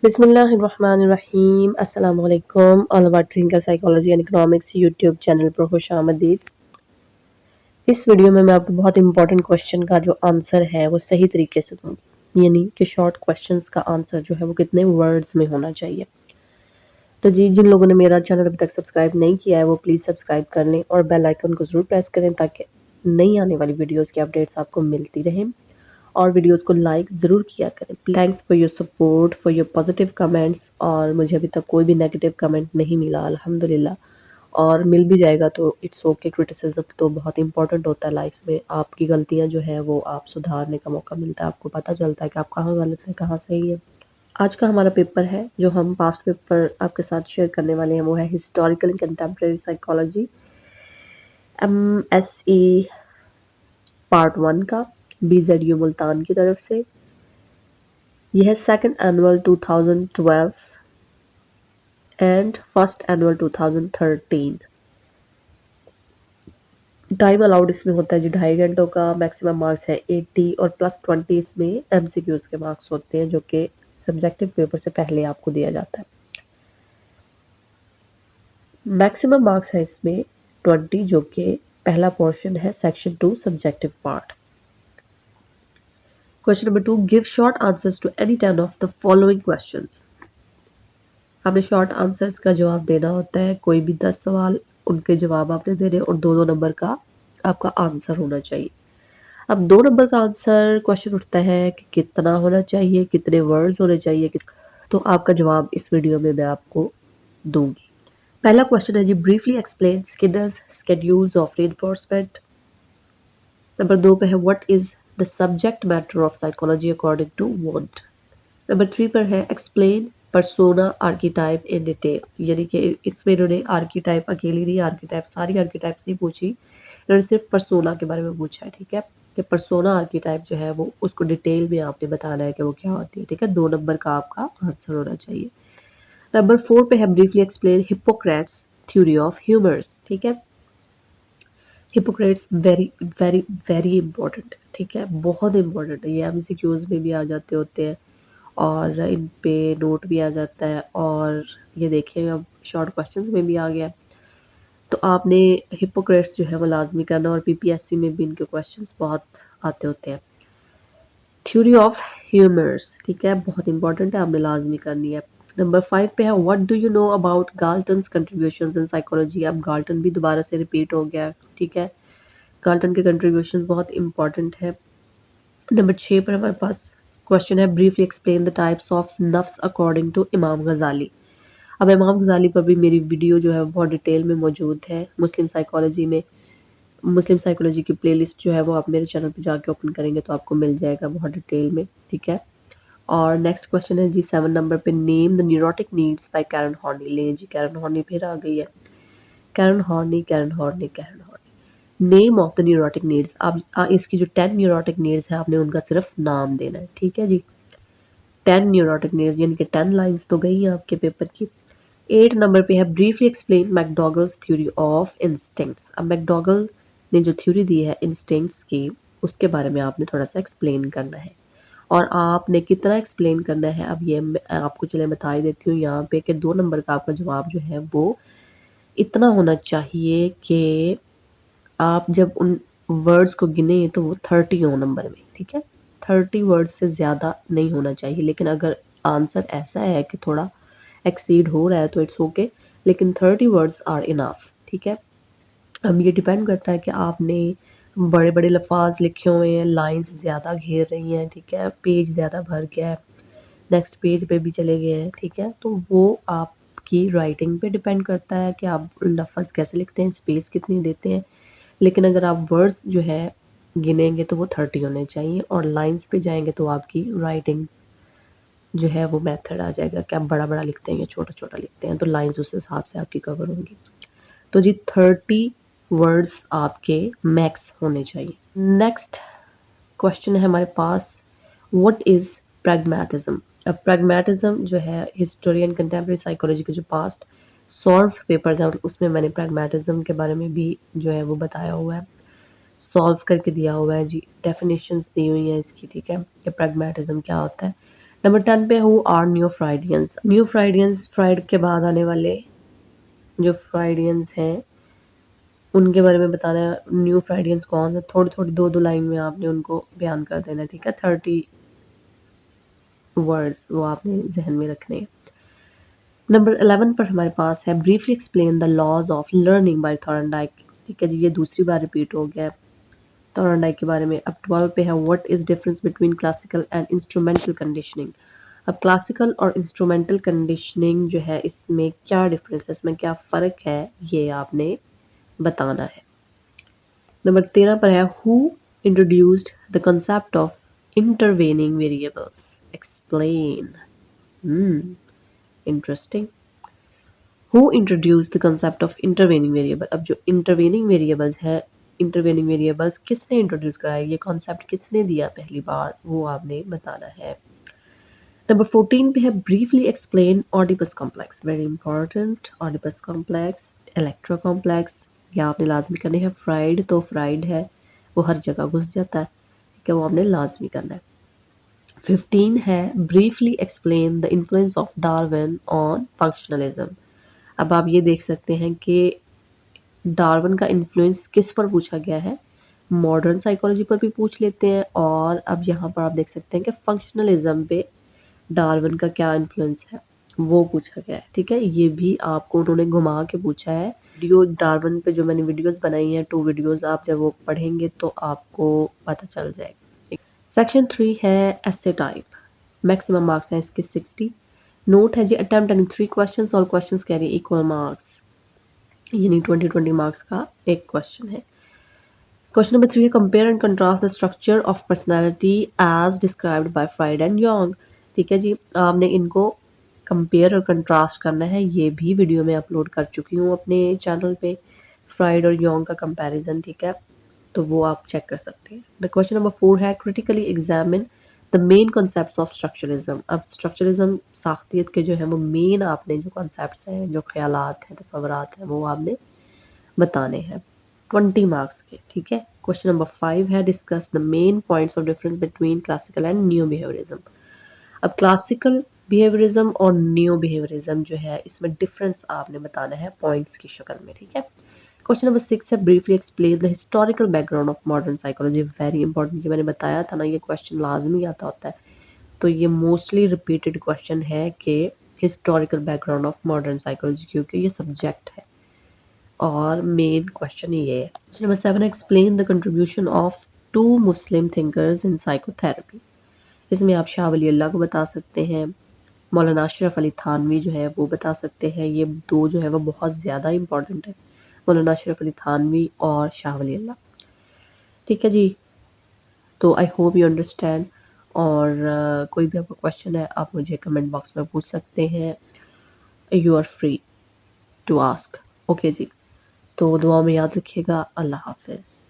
बिस्मिल्लाहिर्रहमानिर्रहीम अस्सलाम वालेकुम all about clinical psychology and economics YouTube channel पर खुश आमदीद। इस वीडियो में मैं आपको बहुत इंपॉर्टेंट क्वेश्चन का जो आंसर है वो सही तरीके से दूंगी, यानी कि शॉर्ट क्वेश्चंस का आंसर जो है वो कितने वर्ड्स में होना चाहिए। तो जी, जिन लोगों ने मेरा चैनल अभी तक सब्सक्राइब नहीं किया है वो प्लीज़ सब्सक्राइब कर लें और बेल आइकन को ज़रूर प्रेस करें ताकि नई आने वाली वीडियोज़ की अपडेट्स आपको मिलती रहें और वीडियोस को लाइक ज़रूर किया करें। Thanks for your support, for your positive comments. और मुझे अभी तक कोई भी नेगेटिव कमेंट नहीं मिला अल्हम्दुलिल्लाह, और मिल भी जाएगा तो इट्स ओके। क्रिटिसिज्म तो बहुत इंपॉर्टेंट होता है लाइफ में। आपकी गलतियां जो है वो आप सुधारने का मौका मिलता है, आपको पता चलता है कि आप कहाँ गलत है कहाँ सही है। आज का हमारा पेपर है जो हम पास्ट पेपर आपके साथ शेयर करने वाले हैं, वो है historical and contemporary psychology MSc part 1 का, BZU मुल्तान की तरफ से। यह है second annual 2012 and first annual 2013। Time allowed इसमें होता है जी 2.5 घंटों का। मैक्सिमम मार्क्स है 80 और +20 इसमें MCQs के मार्क्स होते हैं जो कि सब्जेक्टिव पेपर से पहले आपको दिया जाता है। मैक्सिमम मार्क्स है इसमें 20, जो कि पहला पोर्शन है section 2 subjective part. Question number 2, give short answers to any 10 of the following questions. आपने शॉर्ट आंसर्स का जवाब देना होता है। कोई भी 10 सवाल, उनके जवाब आपने देने और 2-2 नंबर का आपका आंसर होना चाहिए। अब 2 नंबर का आंसर क्वेश्चन उठता है कि कितना होना चाहिए, कितने वर्ड्स होने चाहिए, तो आपका जवाब इस वीडियो में मैं आपको दूंगी। पहला क्वेश्चन है जी, briefly explain Skinner's schedules of reinforcement. Number 2 पे है what is the subject matter of psychology according to Wundt. Number 3 पर है explain persona archetype in detail, यानी कि इसमें इन्होंने आर्कीटाइप अकेली नहीं, आर्कीटाइप सारी आर्कीटाइप्स नहीं पूछी, इन्होंने सिर्फ पर्सोना के बारे में पूछा है। ठीक है, कि पर्सोना आर्कीटाइप जो है वो उसको डिटेल में आपने बताना है कि वो क्या होती है। ठीक है, 2 नंबर का आपका आंसर होना चाहिए। नंबर 4 पे है briefly explain Hippocrates theory of humours. ठीक है, Hippocrates very very very important. ठीक है, बहुत इंपॉर्टेंट है, ये MCQs में भी आ जाते होते हैं और इन पे नोट भी आ जाता है, और ये देखिए अब शॉर्ट क्वेश्चंस में भी आ गया। तो आपने हिपोक्रेट्स जो है वो लाजमी करना, और PPSC में भी इनके क्वेश्चंस बहुत आते होते हैं। थ्योरी ऑफ ह्यूमर्स, ठीक है, बहुत इंपॉर्टेंट है, आपने लाजमी करनी है। नंबर 5 पे है what do you know about Galton's contributions in psychology. अब गाल्टन भी दोबारा से रिपीट हो गया। ठीक है, गाल्टन के कंट्रीब्यूशन बहुत इंपॉर्टेंट है। नंबर 6 पर हमारे पास क्वेश्चन है briefly explain the types of नफ्स अकॉर्डिंग टू इमाम गजाली। अब इमाम गजाली पर भी मेरी वीडियो जो है बहुत डिटेल में मौजूद है। मुस्लिम साइकोलॉजी में, मुस्लिम साइकोलॉजी की प्लेलिस्ट जो है वो आप मेरे चैनल पे जाके ओपन करेंगे तो आपको मिल जाएगा बहुत डिटेल में। ठीक है, और नेक्स्ट क्वेश्चन है जी 7 नंबर पे, name the neurotic needs by Karen Horney. ले जी, कैरन हॉर्नी फिर आ गई है। Karen Horney, Karen Horney, Karen Horney. Name of the neurotic needs. आप इसकी जो 10 न्यूरोटिक नीड्स है आपने उनका सिर्फ नाम देना है। ठीक है जी, 10 न्यूरोटिक नीड्स, यानी कि 10 लाइंस तो गई हैं आपके पेपर की। 8 नंबर पे है briefly explain McDougall's theory of instincts. अब मैकडॉगल ने जो थ्योरी दी है इंस्टिंक्ट्स की, उसके बारे में आपने थोड़ा सा एक्सप्लेन करना है, और आपने कितना एक्सप्लेन करना है अब ये मैं आपको चले बता ही देती हूँ यहाँ पे कि 2 नंबर का आपका जवाब जो है वो इतना होना चाहिए कि आप जब उन वर्ड्स को गिने तो वो 30 हो नंबर में। ठीक है, 30 वर्ड्स से ज़्यादा नहीं होना चाहिए, लेकिन अगर आंसर ऐसा है कि थोड़ा एक्सीड हो रहा है तो इट्स ओके, लेकिन 30 वर्ड्स आर इनफ। ठीक है, अब ये डिपेंड करता है कि आपने बड़े बड़े लफाज लिखे हुए हैं, लाइंस ज़्यादा घेर रही हैं, ठीक है, पेज ज़्यादा भर गया है, नेक्स्ट पेज पे भी चले गए हैं। ठीक है, तो वो आपकी राइटिंग पे डिपेंड करता है कि आप लफ्ज़ कैसे लिखते हैं, स्पेस कितनी देते हैं। लेकिन अगर आप वर्ड्स जो है गिनेंगे तो वो 30 होने चाहिए, और लाइंस पे जाएंगे तो आपकी राइटिंग जो है वो मेथड आ जाएगा कि आप बड़ा बड़ा लिखते हैं या छोटा छोटा लिखते हैं, तो लाइंस उस हिसाब से आपकी कवर होंगी। तो जी 30 वर्ड्स आपके मैक्स होने चाहिए। नेक्स्ट क्वेश्चन है हमारे पास, व्हाट इज प्रैग्मेटिज्म। अब प्रैग्मेटिज्म जो है हिस्टोरियन कंटेम्प्रेरी साइकोलॉजी के जो पास्ट सॉल्व पेपर्स हैं उसमें मैंने प्रैग्मेटिज्म के बारे में भी जो है वो बताया हुआ है, सॉल्व करके दिया हुआ है जी, डेफिनेशंस दी हुई हैं इसकी। ठीक है, कि प्रैग्मेटिज्म क्या होता है। नंबर 10 पे who are new Freudians. New Freudians Freud के बाद आने वाले जो फ्राइडियंस हैं उनके बारे में बताना है। न्यू फ्राइडियंस कौन है, थोड़ी थोड़ी दो दो लाइन में आपने उनको बयान कर देना, ठीक है। 30 वर्ड्स वो आपने जहन में रखने हैं। नंबर 11 पर हमारे पास है briefly explain the laws of learning by Thorndike. ठीक है जी, ये दूसरी बार रिपीट हो गया है थॉर्नडाइक के बारे में। अब 12 पे है what is difference between classical and instrumental conditioning. अब क्लासिकल और इंस्ट्रूमेंटल कंडीशनिंग जो है इसमें क्या डिफरेंस है, इसमें क्या फ़र्क है, ये आपने बताना है। नंबर 13 पर है who introduced the concept of intervening variables, explain. Interesting. Who introduced the concept of intervening variable. अब जो इंटरवेनिंग वेरिएबल्स है, इंटरवेनिंग वेरिएबल्स किसने इंट्रोड्यूस कराया, ये कॉन्सेप्ट किसने दिया पहली बार, वो आपने बताना है। नंबर 14 पे है briefly explain Oedipus complex, very important. Oedipus complex, electro complex, या आपने लाजमी करने हैं। फ्राइड तो फ्राइड है, वो हर जगह घुस जाता है, ठीक है, वो आपने लाजमी करना है। 15 है briefly explain the influence of Darwin on functionalism. अब आप ये देख सकते हैं कि डार्विन का इन्फ्लुएंस किस पर पूछा गया है, मॉडर्न साइकोलॉजी पर भी पूछ लेते हैं, और अब यहाँ पर आप देख सकते हैं कि फंक्शनलिज्म पे डार्विन का क्या इन्फ्लुएंस है वो पूछा गया है, ठीक है। ये भी आपको उन्होंने घुमा के पूछा है। वीडियो डार्विन पे जो मैंने वीडियोस बनाई हैं 2 वीडियोस, आप जब वो पढ़ेंगे तो आपको पता चल जाएगा। सेक्शन 3 है एसे टाइप, मैक्सिमम मार्क्स हैं इसके 60। नोट है जी attempt any 3 questions, all questions carry equal marks, यानी 20 मार्क्स का एक क्वेश्चन है। क्वेश्चन नंबर 3 है compare and contrast the structure of personality as described by Freud and Jung. ठीक है जी, आपने इनको कंपेयर और कंट्रास्ट करना है, ये भी वीडियो में अपलोड कर चुकी हूँ अपने चैनल पे, फ्राइड और यंग का कंपैरिजन, ठीक है, तो वो आप चेक कर सकते हैं। द क्वेश्चन नंबर 4 है critically examine the main concepts of structuralism. अब स्ट्रक्चरलिज्म साख्तियत के जो है वो मेन आपने जो कॉन्सेप्ट्स हैं, जो ख्यालात हैं, तस्वुरात हैं, वो आपने बताने हैं 20 मार्क्स के, ठीक है। क्वेश्चन नंबर 5 है discuss the main points of difference between classical and new behaviourism. अब क्लासिकल बिहेवियरिज्म और न्यू बिहेवियरिज्म जो है इसमें डिफरेंस आपने बताना है पॉइंट्स की शक्ल में, ठीक है। क्वेश्चन नंबर 6 है briefly explain the historical background of modern psychology, very important, ये मैंने बताया था ना, ये क्वेश्चन लाजमी आता होता है, तो ये मोस्टली रिपीटेड क्वेश्चन है कि historical background of modern psychology, क्योंकि ये सब्जेक्ट है और मेन क्वेश्चन ये है। Question number 7 explain the contribution of 2 Muslim thinkers in psychotherapy. इसमें आप शाह वली अल्लाह को बता सकते हैं, मौलाना अशरफ अली थानवी जो है वो बता सकते हैं, ये दो जो है वो बहुत ज़्यादा इंपॉर्टेंट है, मौलाना अशरफ अली थानवी और शाह वली अल्लाह, ठीक है जी। तो आई होप यू अंडरस्टैंड, और कोई भी आपका क्वेश्चन है आप मुझे कमेंट बॉक्स में पूछ सकते हैं, you are free to ask, okay जी। तो दुआ में याद रखिएगा, अल्लाह हाफिज़।